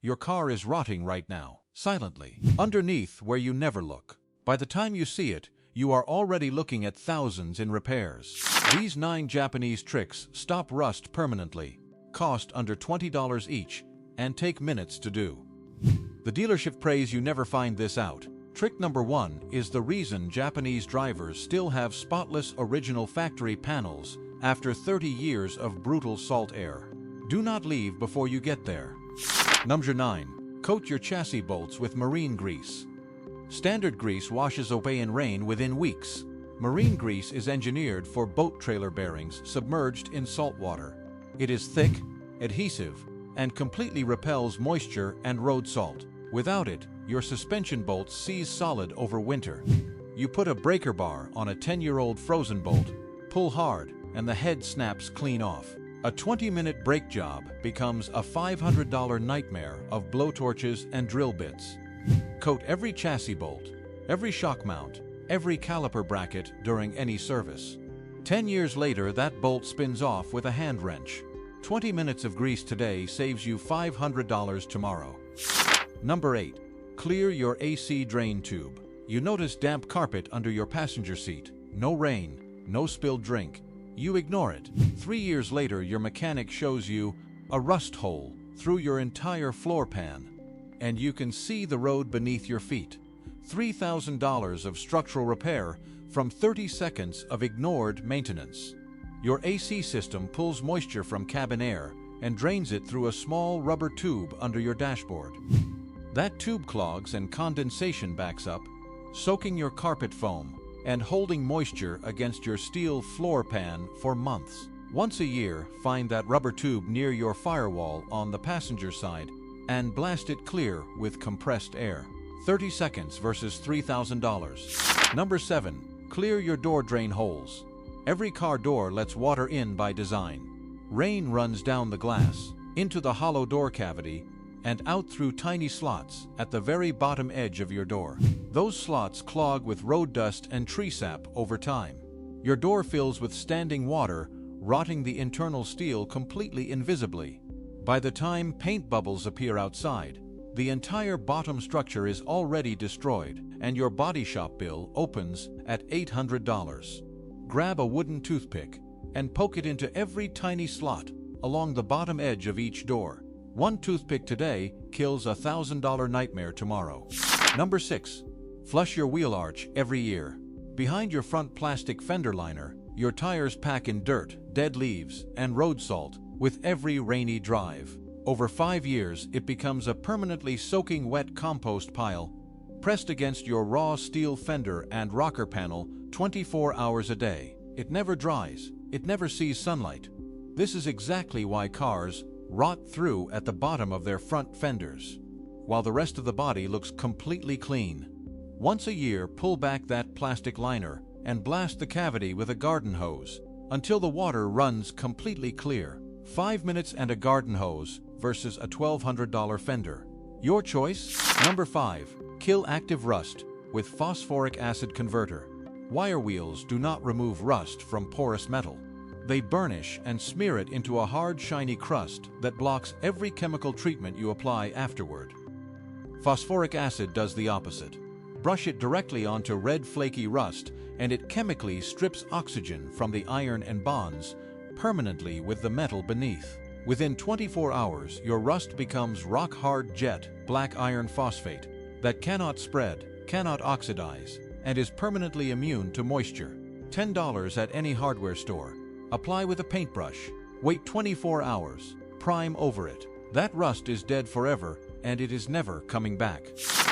your car is rotting right now, silently, underneath where you never look. By the time you see it, you are already looking at thousands in repairs. These 9 Japanese tricks stop rust permanently, cost under $20 each, and take minutes to do. The dealership prays you never find this out. Trick number 1 is the reason Japanese drivers still have spotless original factory panels after 30 years of brutal salt air. Do not leave before you get there. Number 9. Coat your chassis bolts with marine grease. Standard grease washes away in rain within weeks. Marine grease is engineered for boat trailer bearings submerged in salt water. It is thick, adhesive, and completely repels moisture and road salt. Without it, your suspension bolts seize solid over winter. You put a breaker bar on a 10-year-old frozen bolt, pull hard, and the head snaps clean off. A 20-minute brake job becomes a $500 nightmare of blowtorches and drill bits. Coat every chassis bolt, every shock mount, every caliper bracket during any service. 10 years later, that bolt spins off with a hand wrench. 20 minutes of grease today saves you $500 tomorrow. Number 8. Clear your AC drain tube. You notice damp carpet under your passenger seat. No rain, no spilled drink. You ignore it. 3 years later, your mechanic shows you a rust hole through your entire floor pan, and you can see the road beneath your feet. $3,000 of structural repair from 30 seconds of ignored maintenance. Your AC system pulls moisture from cabin air and drains it through a small rubber tube under your dashboard. That tube clogs and condensation backs up, soaking your carpet foam and holding moisture against your steel floor pan for months. Once a year, find that rubber tube near your firewall on the passenger side and blast it clear with compressed air. 30 seconds versus $3,000. Number 7. Clear your door drain holes. Every car door lets water in by design. Rain runs down the glass, into the hollow door cavity, and out through tiny slots at the very bottom edge of your door. Those slots clog with road dust and tree sap over time. Your door fills with standing water, rotting the internal steel completely invisibly. By the time paint bubbles appear outside, the entire bottom structure is already destroyed, and your body shop bill opens at $800. Grab a wooden toothpick and poke it into every tiny slot along the bottom edge of each door. One toothpick today kills a $1,000 nightmare tomorrow. Number 6. Flush your wheel arch every year. Behind your front plastic fender liner, your tires pack in dirt, dead leaves, and road salt with every rainy drive. Over 5 years, it becomes a permanently soaking wet compost pile, pressed against your raw steel fender and rocker panel 24 hours a day. It never dries. It never sees sunlight. This is exactly why cars rot through at the bottom of their front fenders, while the rest of the body looks completely clean. Once a year, pull back that plastic liner and blast the cavity with a garden hose until the water runs completely clear. 5 minutes and a garden hose versus a $1,200 fender. Your choice? Number 5. Kill active rust with phosphoric acid converter. Wire wheels do not remove rust from porous metal. They burnish and smear it into a hard, shiny crust that blocks every chemical treatment you apply afterward. Phosphoric acid does the opposite. Brush it directly onto red, flaky rust, and it chemically strips oxygen from the iron and bonds permanently with the metal beneath. Within 24 hours, your rust becomes rock-hard jet black iron phosphate that cannot spread, cannot oxidize, and is permanently immune to moisture. $10 at any hardware store. Apply with a paintbrush. Wait 24 hours. Prime over it. That rust is dead forever, and it is never coming back.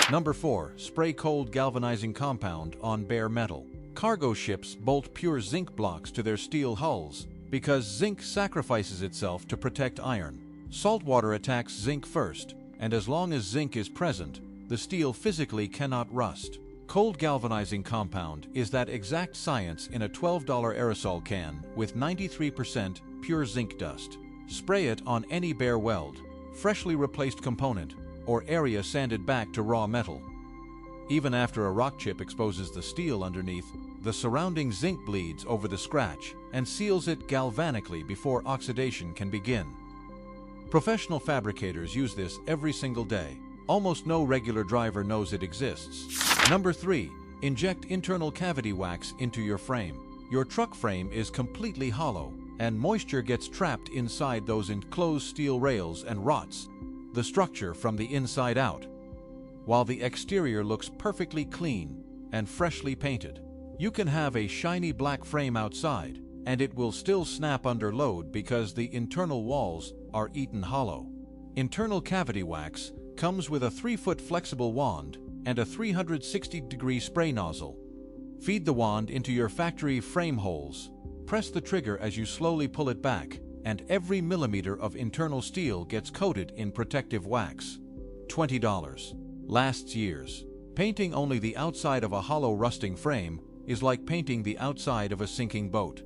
Number 4. Spray cold galvanizing compound on bare metal. Cargo ships bolt pure zinc blocks to their steel hulls because zinc sacrifices itself to protect iron. Salt water attacks zinc first, and as long as zinc is present, the steel physically cannot rust. Cold galvanizing compound is that exact science in a $12 aerosol can with 93% pure zinc dust. Spray it on any bare weld, freshly replaced component, or area sanded back to raw metal. Even after a rock chip exposes the steel underneath, the surrounding zinc bleeds over the scratch and seals it galvanically before oxidation can begin. Professional fabricators use this every single day. Almost no regular driver knows it exists. Number 3. Inject internal cavity wax into your frame. Your truck frame is completely hollow, and moisture gets trapped inside those enclosed steel rails and rots the structure from the inside out. While the exterior looks perfectly clean and freshly painted, you can have a shiny black frame outside, and it will still snap under load because the internal walls are eaten hollow. Internal cavity wax comes with a 3-foot flexible wand and a 360-degree spray nozzle. Feed the wand into your factory frame holes. Press the trigger as you slowly pull it back, and every millimeter of internal steel gets coated in protective wax. $20. Lasts years. Painting only the outside of a hollow rusting frame is like painting the outside of a sinking boat.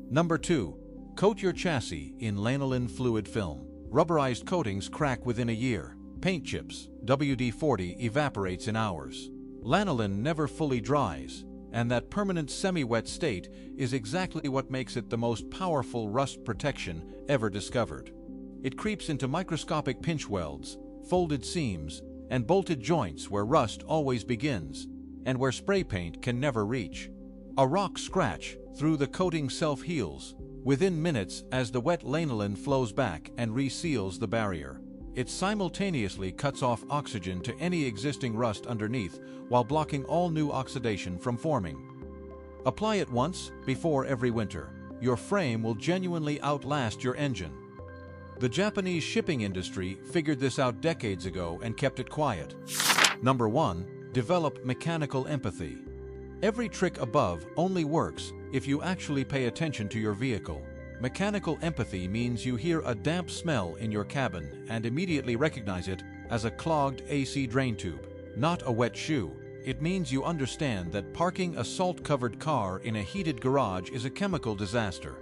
Number 2. Coat your chassis in lanolin fluid film. Rubberized coatings crack within a year. Paint chips, WD-40 evaporates in hours. Lanolin never fully dries, and that permanent semi-wet state is exactly what makes it the most powerful rust protection ever discovered. It creeps into microscopic pinch welds, folded seams, and bolted joints where rust always begins, and where spray paint can never reach. A rock scratch through the coating self-heals within minutes as the wet lanolin flows back and reseals the barrier. It simultaneously cuts off oxygen to any existing rust underneath while blocking all new oxidation from forming. Apply it once before every winter. Your frame will genuinely outlast your engine. The Japanese shipping industry figured this out decades ago and kept it quiet. Number 1. Develop mechanical empathy. Every trick above only works if you actually pay attention to your vehicle. Mechanical empathy means you hear a damp smell in your cabin and immediately recognize it as a clogged AC drain tube, not a wet shoe. It means you understand that parking a salt-covered car in a heated garage is a chemical disaster.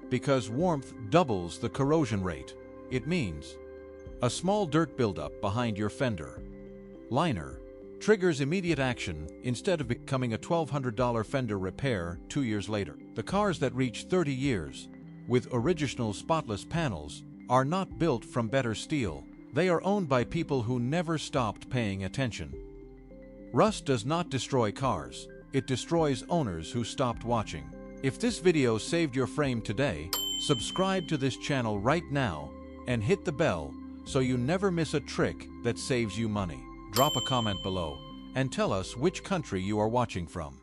Because warmth doubles the corrosion rate. It means a small dirt buildup behind your fender liner triggers immediate action instead of becoming a $1,200 fender repair 2 years later. The cars that reach 30 years with original spotless panels are not built from better steel. They are owned by people who never stopped paying attention. Rust does not destroy cars. It destroys owners who stopped watching. If this video saved your frame today, subscribe to this channel right now and hit the bell so you never miss a trick that saves you money. Drop a comment below and tell us which country you are watching from.